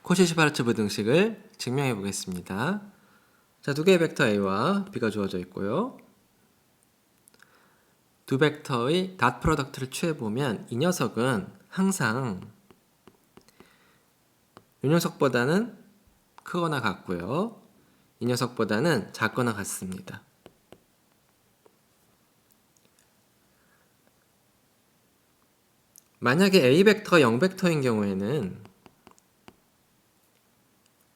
코시-슈바르츠 부등식을 증명해 보겠습니다. 자, 두 개의 벡터 A와 B가 주어져 있고요. 두 벡터의 닷 프로덕트를 취해 보면 이 녀석은 항상 이 녀석보다는 크거나 같고요. 이 녀석보다는 작거나 같습니다. 만약에 A 벡터가 0벡터인 경우에는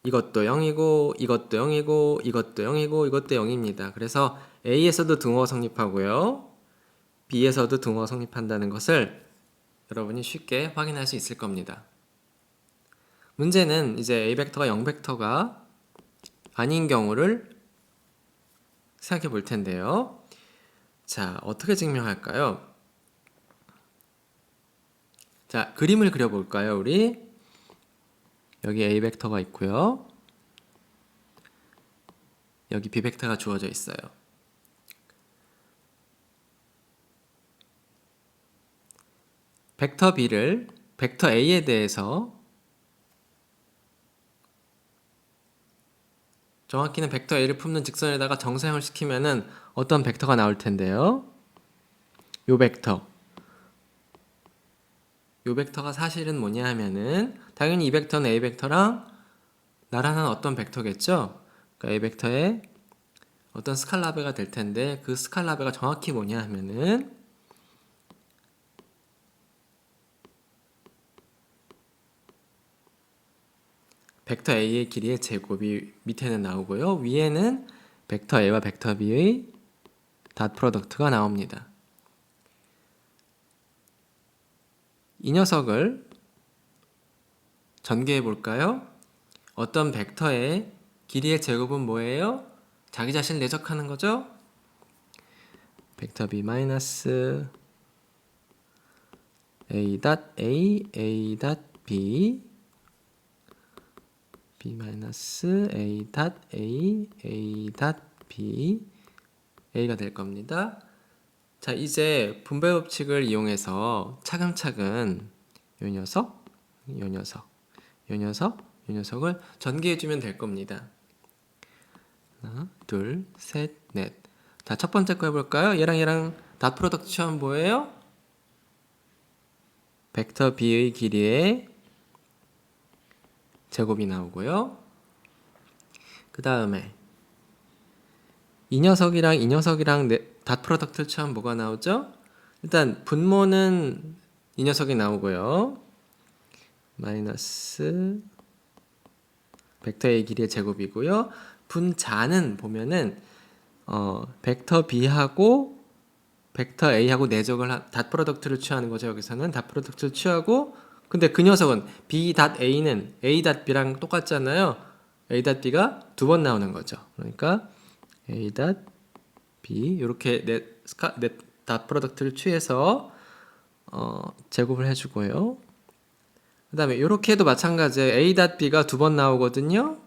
이것도 0이고 이것도 0이고 이것도 0이고 이것도 0입니다. 그래서 A에서도 등호가 성립하고요. B에서도 등호가 성립한다는 것을 여러분이 쉽게 확인할 수 있을 겁니다. 문제는 이제 A 벡터가 0벡터가 아닌 경우를 생각해 볼 텐데요. 자, 어떻게 증명할까요? 자, 그림을 그려볼까요, 우리? 여기 A 벡터가 있고요. 여기 B 벡터가 주어져 있어요. 벡터 B를 벡터 A에 대해서 정확히는 벡터 A를 품는 직선에다가 정사형을 시키면은 어떤 벡터가 나올 텐데요. 요 벡터. 요 벡터가 사실은 뭐냐 하면은 당연히 이 벡터는 A 벡터랑 나란한 어떤 벡터겠죠? 그러니까 A 벡터의 어떤 스칼라베가 될 텐데 그 스칼라베가 정확히 뭐냐 하면은 벡터 A의 길이의 제곱이 밑에는 나오고요. 위에는 벡터 A와 벡터 B의 닷 프로덕트가 나옵니다. 이 녀석을 전개해 볼까요? 어떤 벡터의 길이의 제곱은 뭐예요? 자기 자신을 내적하는 거죠? 벡터 B 마이너스 A 닷 A, A 닷 B B 마이너스 A 닷 A, A 닷 B A가 될 겁니다. 자, 이제 분배 법칙을 이용해서 차근차근 요 녀석, 요 녀석, 요 녀석, 요 녀석을 전개해주면 될 겁니다. 하나, 둘, 셋, 넷. 자, 첫 번째 거 해볼까요? 얘랑 닷 프로덕트 취하면 뭐예요? 벡터 B의 길이의 제곱이 나오고요. 그 다음에 이 녀석이랑 이 녀석이랑 닷 프로덕트를 취하면 뭐가 나오죠? 일단 분모는 이 녀석이 나오고요. 마이너스 벡터의 길이의 제곱이고요. 분자는 보면은 벡터 B하고 벡터 A하고 내적을 닷 프로덕트를 취하는 거죠. 여기서는 닷 프로덕트를 취하고 근데 그 녀석은 B 닷 A는 A 닷 B랑 똑같잖아요. A 닷 B가 두 번 나오는 거죠. 그러니까 A 닷 B 이렇게 닷 프로덕트를 취해서 제곱을 해주고요. 그 다음에 이렇게 해도 마찬가지예요. A 닷 B가 두 번 나오거든요.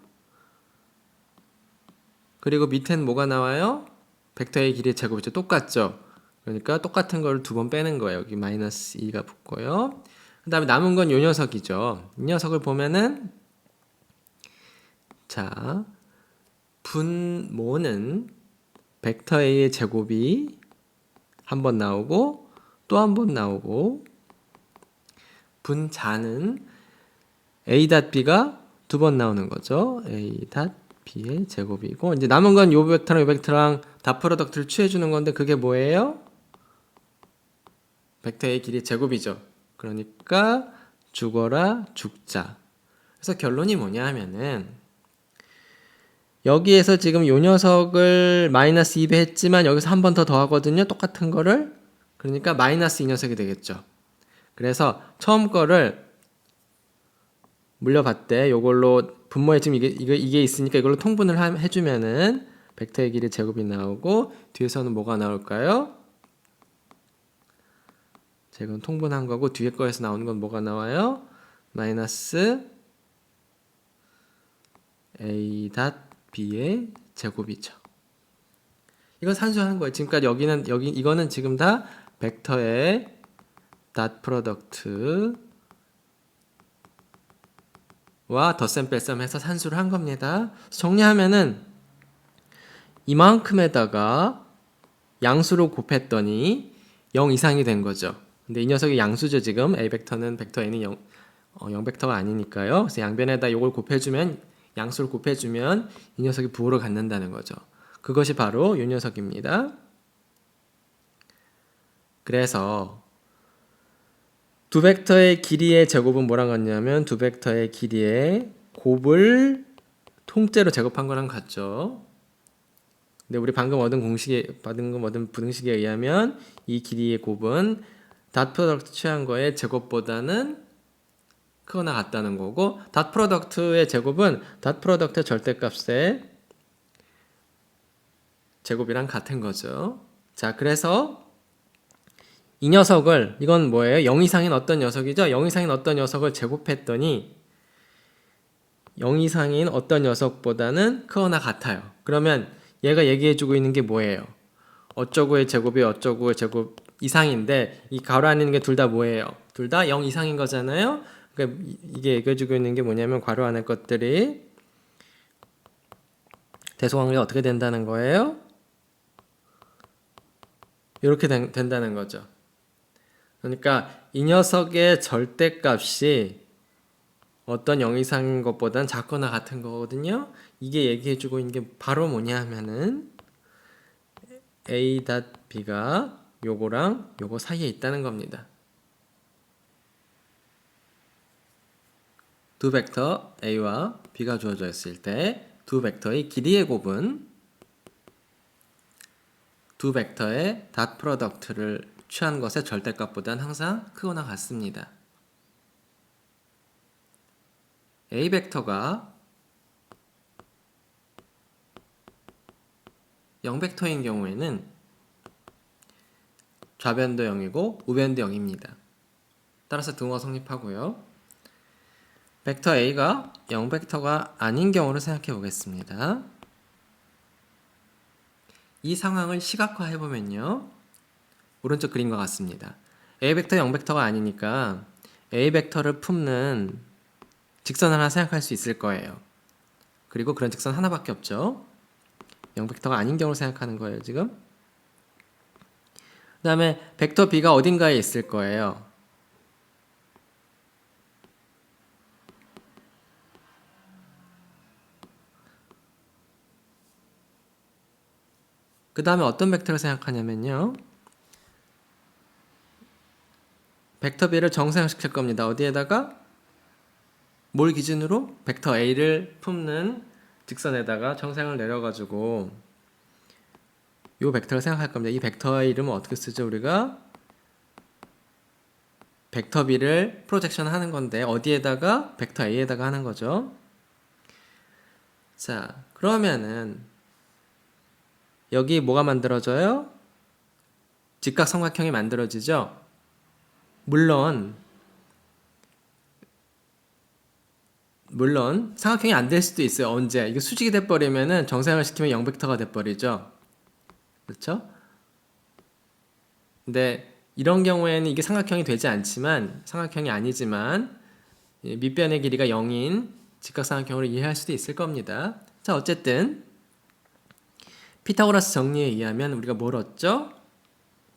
그리고 밑에는 뭐가 나와요? 벡터 A 길이의 제곱이죠. 똑같죠. 그러니까 똑같은 걸 두 번 빼는 거예요. 여기 마이너스 2가 붙고요. 그 다음에 남은 건 이 녀석이죠. 이 녀석을 보면은 자 분모는 벡터 A의 제곱이 한 번 나오고 또 한 번 나오고 분자는 A 닷 B가 두 번 나오는 거죠. A 닷 B의 제곱이고 이제 남은 건 요 벡터랑 요 벡터랑 닷 프로덕트를 취해주는 건데 그게 뭐예요? 벡터 A 길이의 제곱이죠. 그러니까 죽어라 죽자. 그래서 결론이 뭐냐 하면은 여기에서 지금 요 녀석을 마이너스 2배 했지만 여기서 한 번 더 더하거든요. 똑같은 거를. 그러니까 마이너스 이 녀석이 되겠죠. 그래서 처음 거를 물려봤대. 요걸로 분모에 지금 이게 있으니까 이걸로 통분을 해주면은 벡터의 길이 제곱이 나오고 뒤에서는 뭐가 나올까요? 제곱은 통분한 거고 뒤에 거에서 나오는 건 뭐가 나와요? 마이너스 A 닷 B의 제곱이죠. 이건 산수하는 거예요. 지금까지 이거는 지금 다 벡터의 닷 프로덕트 덧셈 뺄셈 해서 산수를 한 겁니다. 정리하면은 이만큼에다가 양수로 곱했더니 0 이상이 된 거죠. 근데 이 녀석이 양수죠. 지금 A 벡터는 벡터 A는 0 벡터가 아니니까요. 그래서 양변에다 이걸 곱해주면 양수를 곱해주면 이 녀석이 부호로 갖는다는 거죠. 그것이 바로 이 녀석입니다. 그래서 두 벡터의 길이의 제곱은 뭐랑 같냐면 두 벡터의 길이의 곱을 통째로 제곱한 거랑 같죠. 근데 우리 방금 얻은 부등식에 의하면 이 길이의 곱은 닷 프로덕트 취한 거의 제곱보다는 크거나 같다는 거고, 닷 프로덕트의 제곱은 닷 프로덕트의 절대값의 제곱이랑 같은 거죠. 자, 그래서 이 녀석을, 이건 뭐예요? 0 이상인 어떤 녀석이죠? 0 이상인 어떤 녀석을 제곱했더니 0 이상인 어떤 녀석보다는 크거나 같아요. 그러면 얘가 얘기해주고 있는 게 뭐예요? 어쩌고의 제곱이 어쩌고의 제곱 이상인데 이 가로 안에 있는 게 둘 다 뭐예요? 둘 다 0 이상인 거잖아요? 그러니까 이게 얘기해주고 있는 게 뭐냐면 괄호 안에 것들이 대소관계가 어떻게 된다는 거예요? 이렇게 된다는 거죠. 그러니까 이 녀석의 절대값이 어떤 0 이상인 것보다는 작거나 같은 거거든요. 이게 얘기해주고 있는 게 바로 뭐냐 하면은 A.B가 요거랑 요거 사이에 있다는 겁니다. 두 벡터 A와 B가 주어져 있을 때 두 벡터의 길이의 곱은 두 벡터의 닷 프로덕트를 취한 것의 절대값보다는 항상 크거나 같습니다. A 벡터가 0 벡터인 경우에는 좌변도 0이고 우변도 0입니다. 따라서 등호가 성립하고요. 벡터 A가 0 벡터가 아닌 경우를 생각해 보겠습니다. 이 상황을 시각화해 보면요. 오른쪽 그림과 같습니다. A 벡터 0 벡터가 아니니까 A 벡터를 품는 직선 하나 생각할 수 있을 거예요. 그리고 그런 직선 하나밖에 없죠. 0 벡터가 아닌 경우를 생각하는 거예요, 지금. 그 다음에 벡터 B가 어딘가에 있을 거예요. 그 다음에 어떤 벡터를 생각하냐면요. 벡터 B를 정사형시킬 겁니다. 어디에다가? 뭘 기준으로? 벡터 A를 품는 직선에다가 정사형을 내려가지고 이 벡터를 생각할 겁니다. 이 벡터의 이름은 어떻게 쓰죠? 우리가 벡터 B를 프로젝션 하는 건데 어디에다가? 벡터 A에다가 하는 거죠. 자, 그러면은 여기 뭐가 만들어져요? 직각삼각형이 만들어지죠? 물론 삼각형이 안 될 수도 있어요. 언제? 이게 수직이 돼버리면은 정사형을 시키면 0벡터가 돼버리죠. 그렇죠? 근데 이런 경우에는 이게 삼각형이 되지 않지만 삼각형이 아니지만 밑변의 길이가 0인 직각삼각형으로 이해할 수도 있을 겁니다. 자, 어쨌든 피타고라스 정리에 의하면 우리가 뭘 얻죠?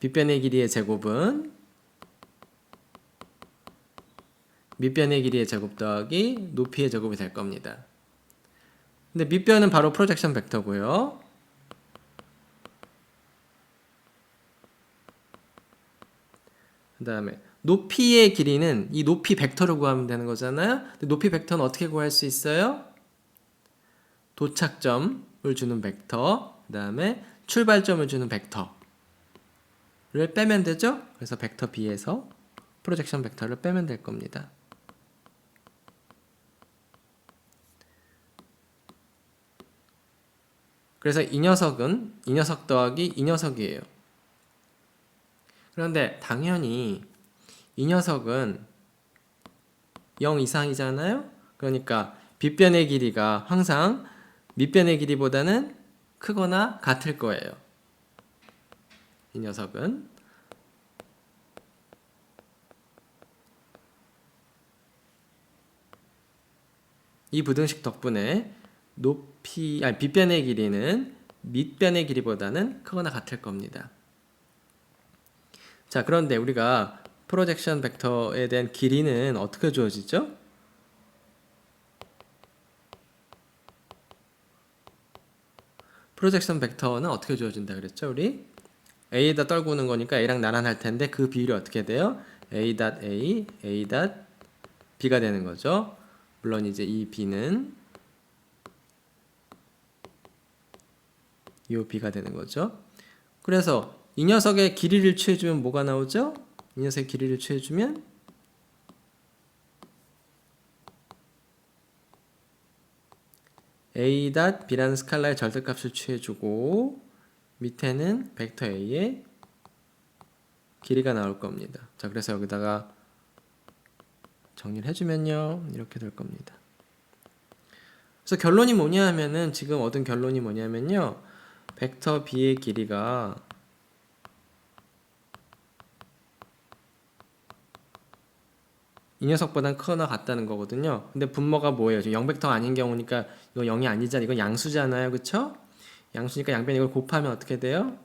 밑변의 길이의 제곱은 밑변의 길이의 제곱 더하기 높이의 제곱이 될 겁니다. 근데 밑변은 바로 프로젝션 벡터고요. 그 다음에 높이의 길이는 이 높이 벡터를 구하면 되는 거잖아요. 근데 높이 벡터는 어떻게 구할 수 있어요? 도착점을 주는 벡터, 그 다음에 출발점을 주는 벡터를 빼면 되죠? 그래서 벡터 B에서 프로젝션 벡터를 빼면 될 겁니다. 그래서 이 녀석은 이 녀석 더하기 이 녀석이에요. 그런데 당연히 이 녀석은 0 이상이잖아요. 그러니까 빗변의 길이가 항상 밑변의 길이보다는 크거나 같을 거예요. 이 녀석은. 이 부등식 덕분에 빗변의 길이는 밑변의 길이보다는 크거나 같을 겁니다. 자, 그런데 우리가 프로젝션 벡터에 대한 길이는 어떻게 주어지죠? 프로젝션 벡터는 어떻게 주어진다 그랬죠? 우리 A에다 떨구는 거니까 A랑 나란할 텐데 그 비율이 어떻게 돼요? A.A, A.B가 되는 거죠. 물론 이제 이 B는 이 B가 되는 거죠. 그래서 이 녀석의 길이를 취해주면 뭐가 나오죠? 이 녀석의 길이를 취해주면 A.B라는 스칼라의 절대값을 취해주고 밑에는 벡터 A의 길이가 나올 겁니다. 자, 그래서 여기다가 정리를 해주면요 이렇게 될 겁니다. 그래서 결론이 뭐냐 하면은 지금 얻은 결론이 뭐냐면요 벡터 B의 길이가 이 녀석보다는 크거나 같다는 거거든요. 근데 분모가 뭐예요? 지금 0벡터가 아닌 경우니까 이거 0이 아니잖아요. 이건 양수잖아요. 그쵸? 양수니까 양변 이걸 곱하면 어떻게 돼요?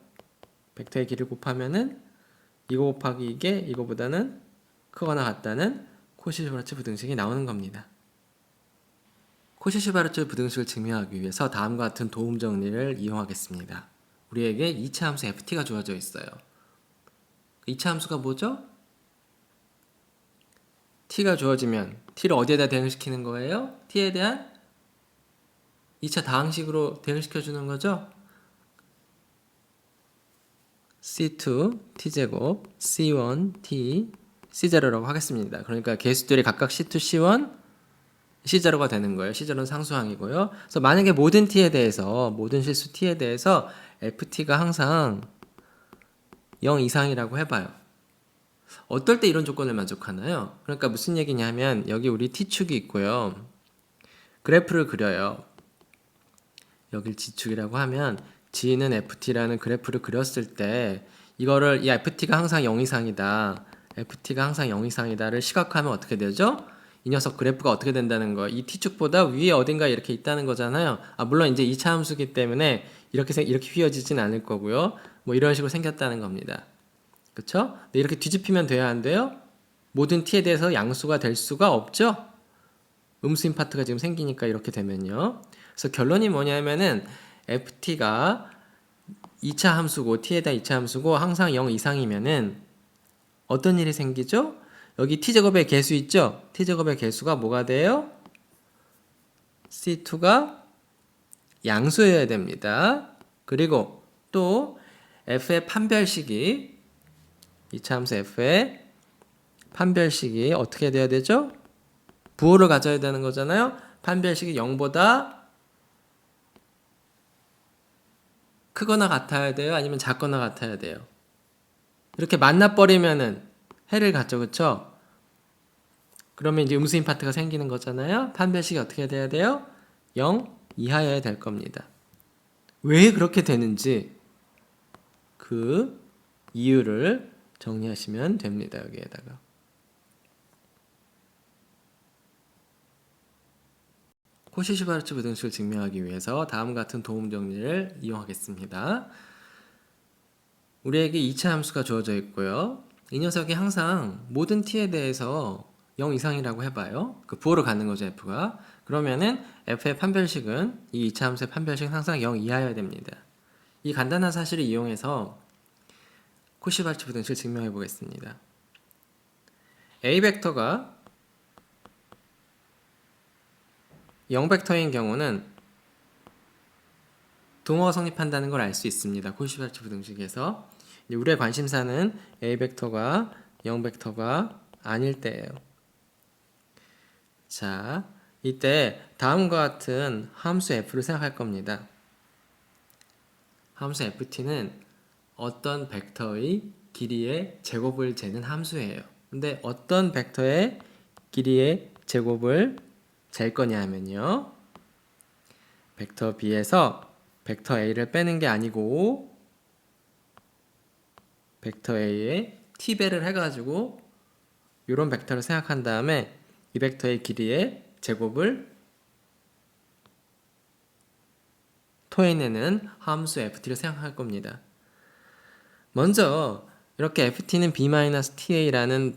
벡터의 길이를 곱하면은 이거 곱하기 이게 이거보다는 크거나 같다는 코시-슈바르츠 부등식이 나오는 겁니다. 코시-슈바르츠 부등식을 증명하기 위해서 다음과 같은 도움 정리를 이용하겠습니다. 우리에게 2차 함수 ft가 주어져 있어요. 2차 함수가 뭐죠? t가 주어지면 t를 어디에다 대응시키는 거예요? t에 대한 2차 다항식으로 대응시켜주는 거죠? c2 t제곱 c1 t c0라고 하겠습니다. 그러니까 개수들이 각각 c2, c1, c0가 되는 거예요. c0는 상수항이고요. 그래서 만약에 모든 t에 대해서 모든 실수 t에 대해서 ft가 항상 0 이상이라고 해봐요. 어떨 때 이런 조건을 만족하나요? 그러니까 무슨 얘기냐면 여기 우리 t축이 있고요. 그래프를 그려요. 여길 g축이라고 하면 g는 ft라는 그래프를 그렸을 때 이거를 이 ft가 항상 0 이상이다. ft가 항상 0 이상이다를 시각화하면 어떻게 되죠? 이 녀석 그래프가 어떻게 된다는 거. 이 t축보다 위에 어딘가 이렇게 있다는 거잖아요. 물론 이제 2차 함수기 때문에 이렇게 휘어지진 않을 거고요. 뭐 이런 식으로 생겼다는 겁니다. 그쵸? 근데 이렇게 뒤집히면 돼야 안 돼요? 모든 t에 대해서 양수가 될 수가 없죠? 음수인 파트가 지금 생기니까 이렇게 되면요. 그래서 결론이 뭐냐면은 ft가 2차 함수고 t에 대한 2차 함수고 항상 0 이상이면은 어떤 일이 생기죠? 여기 t제곱의 개수 있죠? t제곱의 개수가 뭐가 돼요? c2가 양수여야 됩니다. 그리고 또 f의 판별식이 2차 함수 f의 판별식이 어떻게 돼야 되죠? 부호를 가져야 되는 거잖아요. 판별식이 0보다 크거나 같아야 돼요? 아니면 작거나 같아야 돼요? 이렇게 만나버리면은 해를 갖죠. 그쵸? 그러면 이제 음수인 파트가 생기는 거잖아요. 판별식이 어떻게 돼야 돼요? 0 이하여야 될 겁니다. 왜 그렇게 되는지 그 이유를 정리하시면 됩니다. 여기에다가. 코시-슈바르츠 부등식을 증명하기 위해서 다음과 같은 도움 정리를 이용하겠습니다. 우리에게 2차 함수가 주어져 있고요. 이 녀석이 항상 모든 t에 대해서 0 이상이라고 해봐요. 그 부호를 갖는 거죠, f가. 그러면은 f의 판별식은 이 2차 함수의 판별식은 항상 0 이하여야 됩니다. 이 간단한 사실을 이용해서 코시-슈바르츠 부등식을 증명해 보겠습니다. a 벡터가 0벡터인 경우는 동호가 성립한다는 걸 알 수 있습니다. 코시-슈바르츠 부등식에서. 우리의 관심사는 a 벡터가 0벡터가 아닐 때예요. 자, 이때 다음과 같은 함수 f를 생각할 겁니다. 함수 ft는 어떤 벡터의 길이의 제곱을 재는 함수예요. 근데 어떤 벡터의 길이의 제곱을 잴 거냐 하면요. 벡터 b에서 벡터 a를 빼는 게 아니고 벡터 a에 t배를 해가지고 이런 벡터를 생각한 다음에 이 벡터의 길이의 제곱을 토해내는 함수 ft를 생각할 겁니다. 먼저 이렇게 ft는 b-ta라는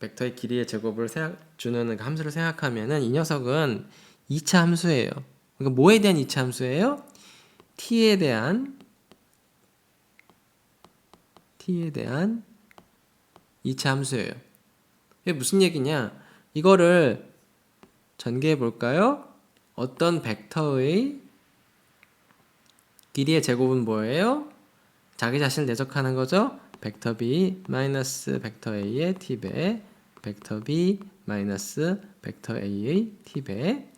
벡터의 길이의 제곱을 주는 함수를 생각하면은 이 녀석은 2차 함수예요. 그러니까 뭐에 대한 2차 함수예요? t에 대한 2차 함수예요. 이게 무슨 얘기냐? 이거를 전개해 볼까요? 어떤 벡터의 길이의 제곱은 뭐예요? 자기 자신을 내적하는 거죠. 벡터 b 마이너스 벡터 a의 t배 벡터 b 마이너스 벡터 a의 t배.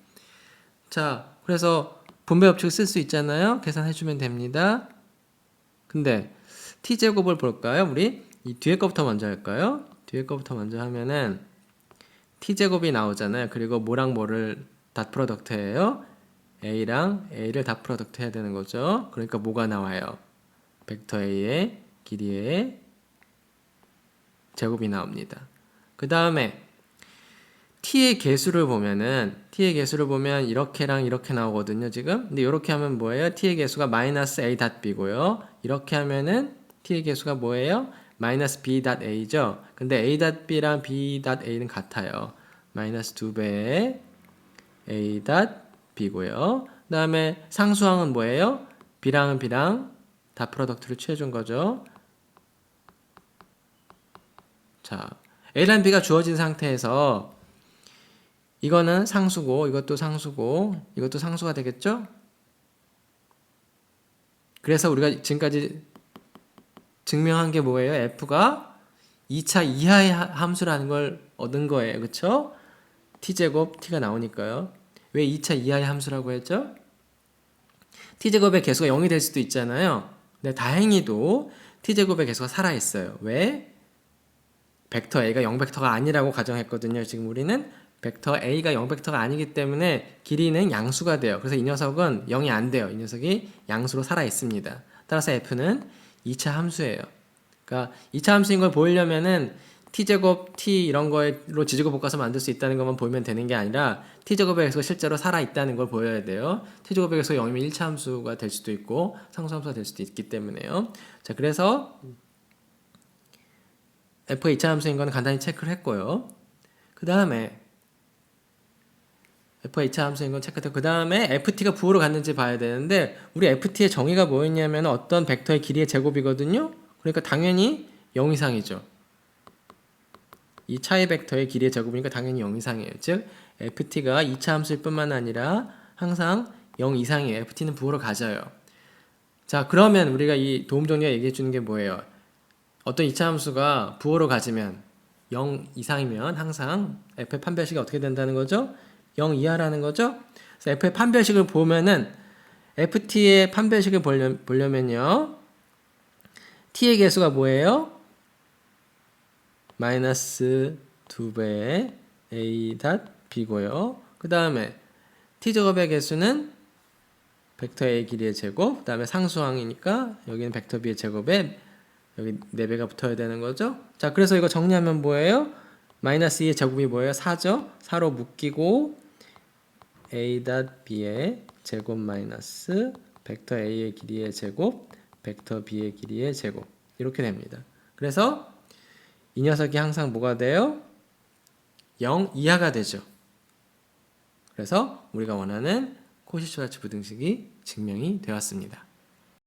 자, 그래서 분배 법칙을 쓸 수 있잖아요. 계산해주면 됩니다. 근데 t제곱을 볼까요? 우리 이 뒤에 거부터 먼저 할까요? 뒤에 거부터 먼저 하면은 t제곱이 나오잖아요. 그리고 뭐랑 뭐를 닷 프로덕트예요? a랑 a를 닷 프로덕트 해야 되는 거죠. 그러니까 뭐가 나와요? 벡터 a의 길이의 제곱이 나옵니다. 그 다음에 t의 개수를 보면 이렇게랑 이렇게 나오거든요, 지금. 근데 이렇게 하면 뭐예요? t의 개수가 마이너스 a 닷 b고요. 이렇게 하면은 t의 개수가 뭐예요? 마이너스 b 닷 a죠. 근데 a 닷 b랑 b 닷 a는 같아요. 마이너스 2배의 a 닷 b고요. 그 다음에 상수항은 뭐예요? b랑은 b랑 닷 프로덕트를 취해준 거죠. 자, a랑 b가 주어진 상태에서 이거는 상수고 이것도 상수고 이것도 상수가 되겠죠? 그래서 우리가 지금까지 증명한 게 뭐예요? f가 2차 이하의 함수라는 걸 얻은 거예요. 그쵸? t제곱 t가 나오니까요. 왜 2차 이하의 함수라고 했죠? t제곱의 개수가 0이 될 수도 있잖아요. 근데 다행히도 t제곱의 개수가 살아있어요. 왜? 벡터 a가 0벡터가 아니라고 가정했거든요. 지금 우리는 벡터 a가 0벡터가 아니기 때문에 길이는 양수가 돼요. 그래서 이 녀석은 0이 안 돼요. 이 녀석이 양수로 살아 있습니다. 따라서 f는 2차 함수예요. 그러니까 2차 함수인 걸 보이려면은 t제곱 t 이런 거로 지지고 볶아서 만들 수 있다는 것만 보이면 되는 게 아니라 t제곱의 개수가 실제로 살아 있다는 걸 보여야 돼요. t제곱의 개수가 0이면 1차 함수가 될 수도 있고 상수함수가 될 수도 있기 때문에요. 자, 그래서 f의 2차 함수인 건 간단히 체크를 했고요. 그 다음에 f가 2차 함수인 건 체크했고 그 다음에 ft가 부호로 갔는지 봐야 되는데 우리 ft의 정의가 뭐였냐면 어떤 벡터의 길이의 제곱이거든요. 그러니까 당연히 0 이상이죠. 이 차의 벡터의 길이의 제곱이니까 당연히 0 이상이에요. 즉 ft가 2차 함수일 뿐만 아니라 항상 0 이상이에요. ft는 부호로 가져요. 자, 그러면 우리가 이 도움 정리가 얘기해 주는 게 뭐예요? 어떤 2차 함수가 부호로 가지면 0 이상이면 항상 f의 판별식이 어떻게 된다는 거죠? 0 이하라는 거죠? 그래서 f의 판별식을 보면은 ft의 판별식을 보려면요. t의 개수가 뭐예요? 마이너스 2배의 a 닷 b고요. 그 다음에 t제곱의 개수는 벡터 a 길이의 제곱, 그 다음에 상수항이니까 여기는 벡터 b의 제곱에 여기 4배가 붙어야 되는 거죠. 자, 그래서 이거 정리하면 뭐예요? 마이너스 2의 제곱이 뭐예요? 4죠. 4로 묶이고 a 닷 b의 제곱 마이너스 벡터 a의 길이의 제곱, 벡터 b의 길이의 제곱 이렇게 됩니다. 그래서 이 녀석이 항상 뭐가 돼요? 0 이하가 되죠. 그래서 우리가 원하는 코시-슈왈츠 부등식이 증명이 되었습니다.